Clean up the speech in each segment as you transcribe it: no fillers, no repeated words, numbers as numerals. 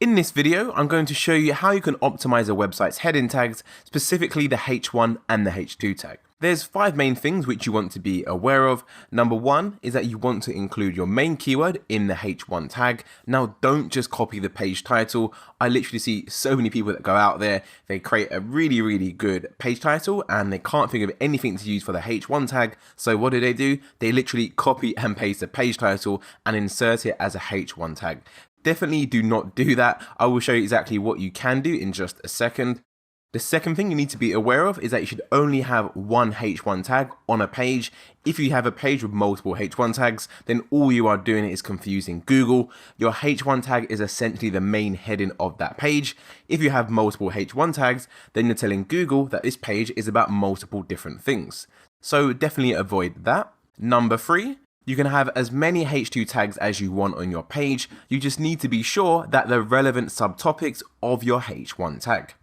In this video, I'm going to show you how you can optimize a website's heading tags, specifically the H1 and the H2 tag. There's 5 main things which you want to be aware of. Number 1 is that you want to include your main keyword in the H1 tag. Now, don't just copy the page title. I literally see so many people that go out there, they create a really good page title and they can't think of anything to use for the H1 tag. So what do? They literally copy and paste the page title and insert it as a H1 tag. Definitely do not do that. I will show you exactly what you can do in just a second. The second thing you need to be aware of is that you should only have one H1 tag on a page. If you have a page with multiple H1 tags, then all you are doing is confusing Google. Your H1 tag is essentially the main heading of that page. If you have multiple H1 tags, then you're telling Google that this page is about multiple different things. So definitely avoid that. Number 3. You can have as many H2 tags as you want on your page. You just need to be sure that they're relevant subtopics of your H1 tag.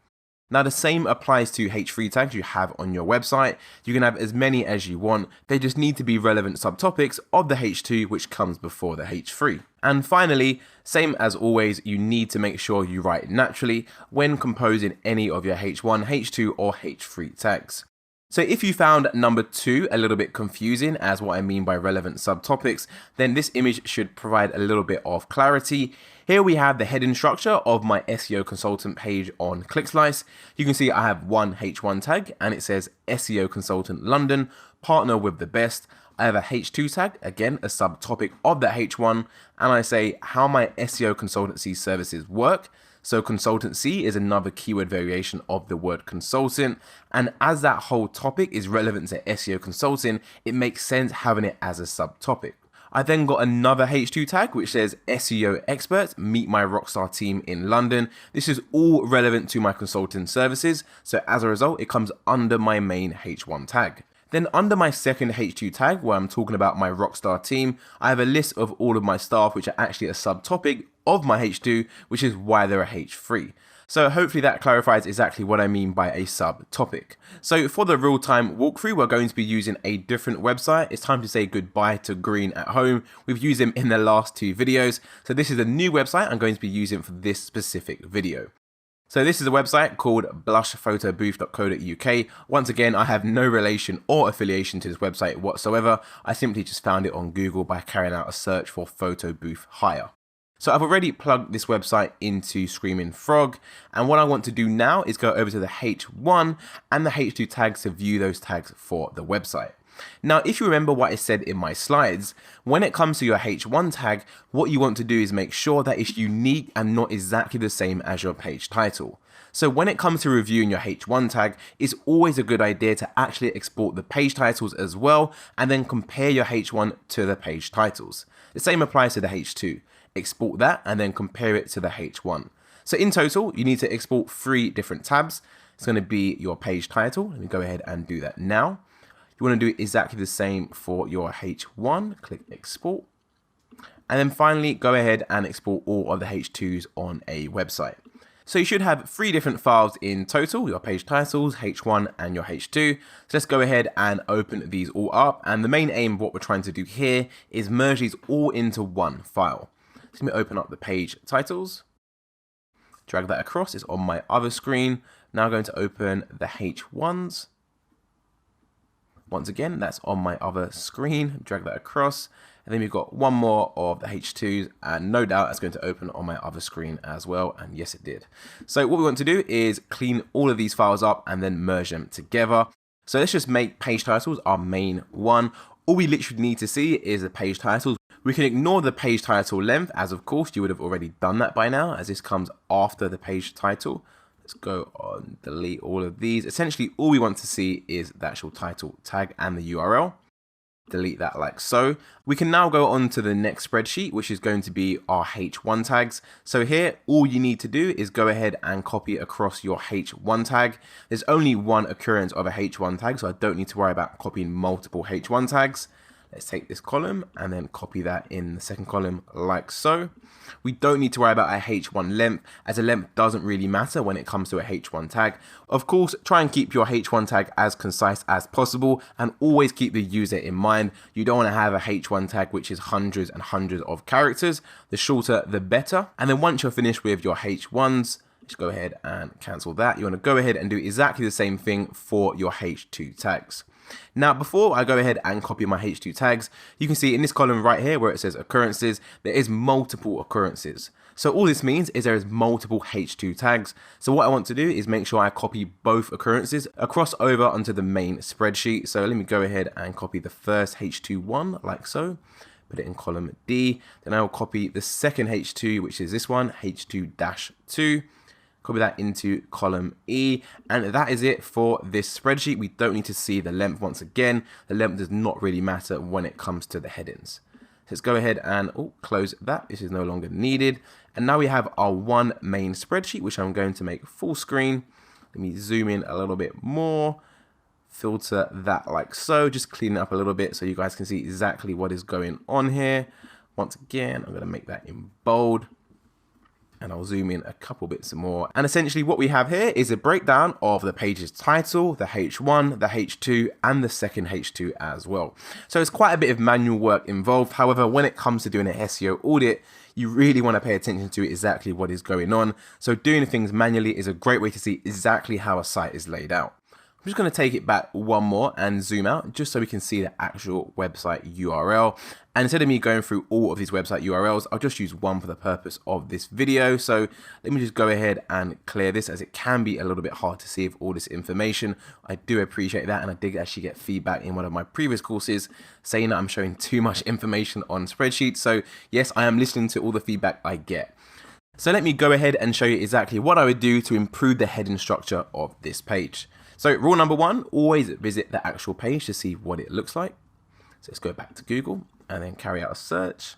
Now the same applies to H3 tags you have on your website. You can have as many as you want. They just need to be relevant subtopics of the H2 which comes before the H3. And finally, same as always, you need to make sure you write naturally when composing any of your H1, H2 or H3 tags. So if you found number 2 a little bit confusing as what I mean by relevant subtopics, then this image should provide a little bit of clarity. Here we have the heading structure of my SEO consultant page on ClickSlice. You can see I have one H1 tag and it says SEO consultant London, partner with the best. I have a H2 tag, again, a subtopic of that H1, and I say how my SEO consultancy services work. So consultancy is another keyword variation of the word consultant. And as that whole topic is relevant to SEO consulting, it makes sense having it as a subtopic. I then got another H2 tag which says SEO Experts, meet my rockstar team in London. This is all relevant to my consulting services. So as a result, it comes under my main H1 tag. Then under my second H2 tag, where I'm talking about my rockstar team, I have a list of all of my staff, which are actually a subtopic of my H2, which is why they're a H3. So hopefully that clarifies exactly what I mean by a subtopic. So for the real-time walkthrough, we're going to be using a different website. It's time to say goodbye to Green at Home. We've used them in the last 2 videos. So this is a new website I'm going to be using for this specific video. So this is a website called blushphotobooth.co.uk. Once again, I have no relation or affiliation to this website whatsoever. I simply just found it on Google by carrying out a search for photo booth hire. So I've already plugged this website into Screaming Frog, and what I want to do now is go over to the H1 and the H2 tags to view those tags for the website. Now, if you remember what I said in my slides, when it comes to your H1 tag, what you want to do is make sure that it's unique and not exactly the same as your page title. So when it comes to reviewing your H1 tag, it's always a good idea to actually export the page titles as well, and then compare your H1 to the page titles. The same applies to the H2. Export that and then compare it to the H1. So in total, you need to export 3 different tabs. It's going to be your page title. Let me go ahead and do that now. You want to do exactly the same for your H1, click export. And then finally, go ahead and export all of the H2s on a website. So you should have 3 different files in total, your page titles, H1 and your H2. So let's go ahead and open these all up. And the main aim of what we're trying to do here is merge these all into one file. So let me open up the page titles, drag that across, it's on my other screen. Now I'm going to open the H1s. Once again, that's on my other screen, drag that across. And then we've got one more of the H2s, and no doubt that's going to open on my other screen as well. And yes, it did. So what we want to do is clean all of these files up and then merge them together. So let's just make page titles our main one. All we literally need to see is the page titles. We can ignore the page title length, as of course you would have already done that by now, as this comes after the page title. Let's go on, delete all of these. Essentially, all we want to see is the actual title tag and the URL. Delete that like so. We can now go on to the next spreadsheet, which is going to be our H1 tags. So here, all you need to do is go ahead and copy across your H1 tag. There's only one occurrence of a H1 tag, so I don't need to worry about copying multiple H1 tags. Let's take this column and then copy that in the second column like so. We don't need to worry about a H1 length, as a length doesn't really matter when it comes to a H1 tag. Of course, try and keep your H1 tag as concise as possible and always keep the user in mind. You don't want to have a H1 tag which is hundreds and hundreds of characters. The shorter, the better. And then once you're finished with your H1s, just go ahead and cancel that. You want to go ahead and do exactly the same thing for your H2 tags. Now, before I go ahead and copy my H2 tags, you can see in this column right here where it says occurrences, there is multiple occurrences. So all this means is there is multiple H2 tags. So what I want to do is make sure I copy both occurrences across over onto the main spreadsheet. So let me go ahead and copy the first H2 one like so. Put it in column D. Then I will copy the second H2, which is this one, H2-2. Copy that into column E, and that is it for this spreadsheet. We don't need to see the length once again. The length does not really matter when it comes to the headings. Let's go ahead and close that. This is no longer needed. And now we have our one main spreadsheet, which I'm going to make full screen. Let me zoom in a little bit more. Filter that like so. Just clean it up a little bit so you guys can see exactly what is going on here. Once again, I'm going to make that in bold. And I'll zoom in a couple bits more. And essentially what we have here is a breakdown of the page's title, the H1, the H2, and the second H2 as well. So it's quite a bit of manual work involved. However, when it comes to doing an SEO audit, you really want to pay attention to exactly what is going on. So doing things manually is a great way to see exactly how a site is laid out. I'm just going to take it back one more and zoom out just so we can see the actual website URL. And instead of me going through all of these website URLs, I'll just use one for the purpose of this video. So let me just go ahead and clear this, as it can be a little bit hard to see with all this information. I do appreciate that, and I did actually get feedback in one of my previous courses saying that I'm showing too much information on spreadsheets. So yes, I am listening to all the feedback I get. So let me go ahead and show you exactly what I would do to improve the heading structure of this page. So rule number one, always visit the actual page to see what it looks like. So let's go back to Google and then carry out a search.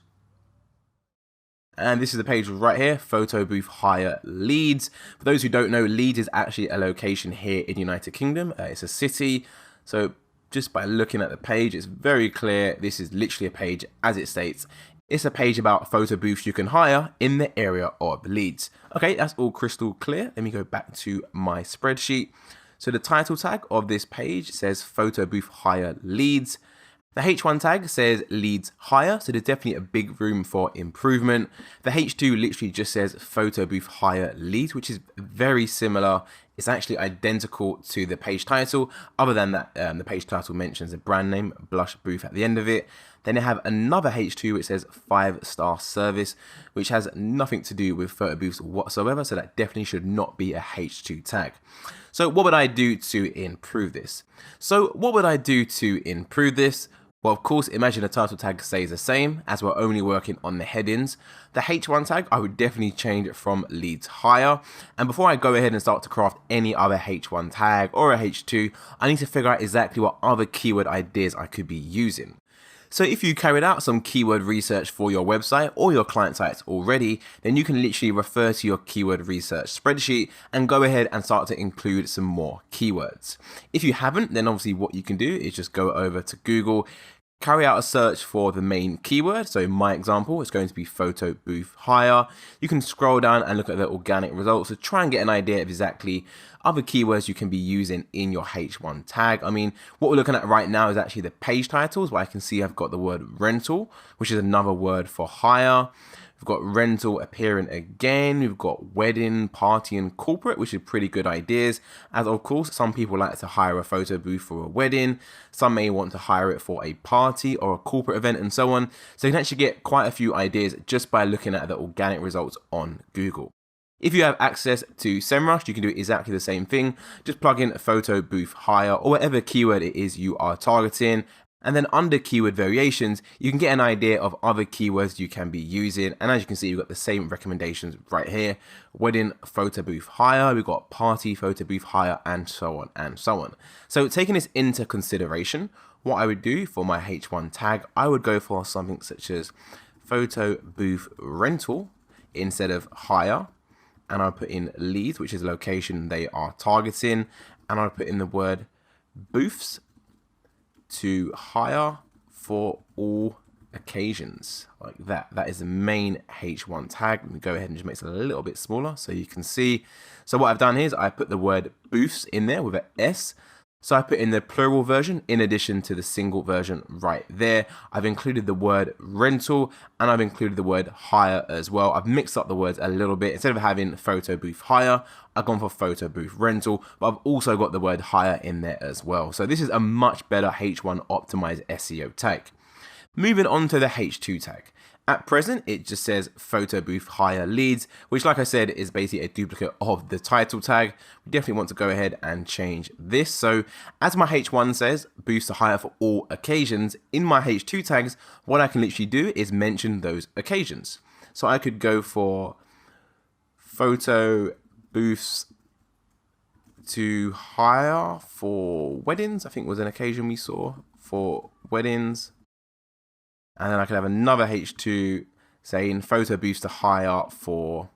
And this is the page right here, photo booth hire Leeds. For those who don't know, Leeds is actually a location here in the United Kingdom. It's a city. So just by looking at the page, it's very clear. This is literally a page as it states. It's a page about photo booths you can hire in the area of Leeds. Okay, that's all crystal clear. Let me go back to my spreadsheet. So the title tag of this page says photo booth hire Leeds. The H1 tag says Leeds hire, so there's definitely a big room for improvement. The H2 literally just says photo booth hire Leeds, which is very similar. It's actually identical to the page title, other than that the page title mentions a brand name, Blush Booth, at the end of it. Then they have another H2 which says 5-star service, which has nothing to do with photo booths whatsoever, so that definitely should not be a H2 tag. So what would I do to improve this? Well, of course, imagine the title tag stays the same, as we're only working on the headings. The H1 tag, I would definitely change it from Leeds hire. And before I go ahead and start to craft any other H1 tag or a H2, I need to figure out exactly what other keyword ideas I could be using. So if you carried out some keyword research for your website or your client sites already, then you can literally refer to your keyword research spreadsheet and go ahead and start to include some more keywords. If you haven't, then obviously what you can do is just go over to Google, carry out a search for the main keyword. So in my example, it's going to be photo booth hire. You can scroll down and look at the organic results to try and get an idea of exactly other keywords you can be using in your H1 tag. I mean, what we're looking at right now is actually the page titles, where I can see I've got the word rental, which is another word for hire. We've got rental appearing again. We've got wedding, party, and corporate, which are pretty good ideas. As of course, some people like to hire a photo booth for a wedding. Some may want to hire it for a party or a corporate event and so on. So you can actually get quite a few ideas just by looking at the organic results on Google. If you have access to SEMrush, you can do exactly the same thing. Just plug in a photo booth hire or whatever keyword it is you are targeting. And then under keyword variations, you can get an idea of other keywords you can be using. And as you can see, you've got the same recommendations right here. Wedding photo booth hire, we've got party photo booth hire, and so on and so on. So taking this into consideration, what I would do for my H1 tag, I would go for something such as photo booth rental instead of hire. And I'll put in Leeds, which is the location they are targeting. And I'll put in the word booths to hire for all occasions, like that. That is the main H1 tag. Let me go ahead and just make it a little bit smaller so you can see. So what I've done here is I put the word booths in there with an S. So I put in the plural version in addition to the single version right there. I've included the word rental and I've included the word hire as well. I've mixed up the words a little bit. Instead of having photo booth hire, I've gone for photo booth rental, but I've also got the word hire in there as well. So this is a much better H1 optimized SEO tag. Moving on to the H2 tag. At present, it just says photo booth hire leads, which like I said, is basically a duplicate of the title tag. We definitely want to go ahead and change this. So as my H1 says, booths to hire for all occasions, in my H2 tags, what I can literally do is mention those occasions. So I could go for photo booths to hire for weddings. I think was an occasion we saw for weddings. And then I could have another H2 saying photo booths to hire for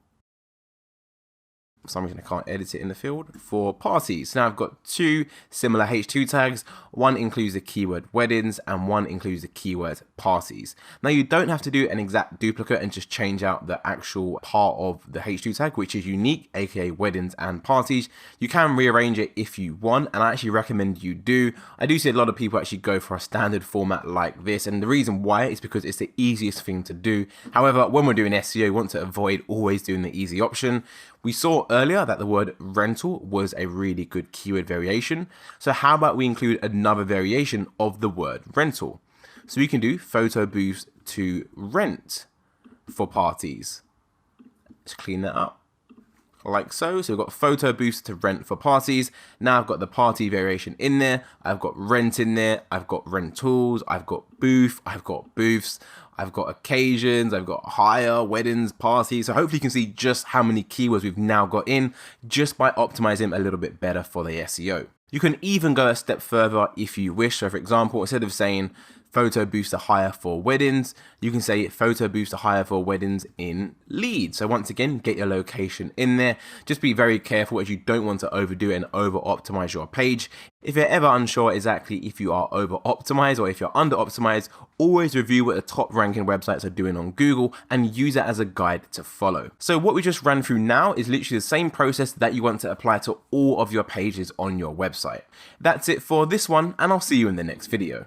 some reason I can't edit it in the field for parties. Now I've got two similar H2 tags. One includes the keyword weddings and one includes the keyword parties. Now you don't have to do an exact duplicate and just change out the actual part of the H2 tag, which is unique, aka weddings and parties. You can rearrange it if you want, and I actually recommend you do. I do see a lot of people actually go for a standard format like this, and the reason why is because it's the easiest thing to do. However, when we're doing SEO, we want to avoid always doing the easy option. We saw earlier that the word rental was a really good keyword variation. So how about we include another variation of the word rental? So we can do photo booths to rent for parties. Let's clean that up like so. So we've got photo booths to rent for parties. Now I've got the party variation in there. I've got rent in there. I've got rentals. I've got booth. I've got booths. I've got occasions, I've got hire, weddings, parties. So hopefully you can see just how many keywords we've now got in just by optimizing them a little bit better for the SEO. You can even go a step further if you wish. So for example, instead of saying photo booths to hire for weddings, you can say photo booths to hire for weddings in Leeds. So once again, get your location in there. Just be very careful as you don't want to overdo it and over optimize your page. If you're ever unsure exactly if you are over optimized or if you're under optimized, always review what the top ranking websites are doing on Google and use it as a guide to follow. So what we just ran through now is literally the same process that you want to apply to all of your pages on your website. That's it for this one, and I'll see you in the next video.